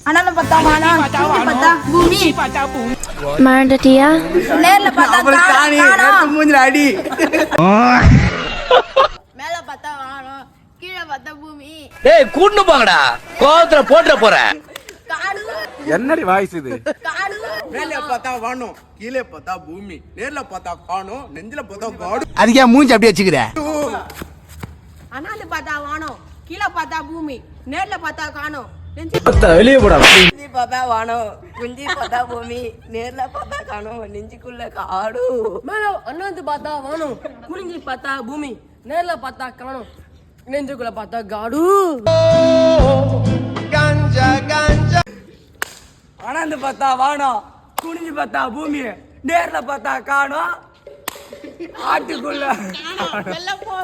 அண்ணால பார்த்தா வானம், பார்த்தா பூமி. மறந்துட்டியா? நேர்ல பார்த்தா காணோம். மூஞ்சில அடி. மேல பார்த்தா வானம், கீழே பார்த்தா பூமி. டேய் கூட்னு போங்கடா, கோவத்துல போட்ற போறேன். காடு என்னடி வாய்ஸ் இது? காடு. மேல பார்த்தா வானம், கீழே பார்த்தா பூமி, நேர்ல பார்த்தா காணோம், நெஞ்சில பார்த்தா காடு. அதுக்கே மூஞ்சி அப்படியே வச்சுக்கிற. அண்ணால பார்த்தா வானம், கீழே பார்த்தா பூமி, நேர்ல பார்த்தா காணோம். வெளியே போடா. குஞ்சி பார்த்தா வானம், குஞ்சி பார்த்தா பூமி, நேர்ல பார்த்தா காணோம், நெஞ்சுக்குள்ள காடு. மேல அண்ணாந்து பார்த்தா வானம், குனிஞ்சி பார்த்தா பூமி, நேர்ல பார்த்தா காணோம், நெஞ்சுக்குள்ள பார்த்தா காடு. அண்ணாந்து பார்த்தா வானம், குனிஞ்சு பார்த்தா பூமி, நேர்ல பார்த்தா காணோம், ஆட்டுக்குள்ள வெள்ள போ.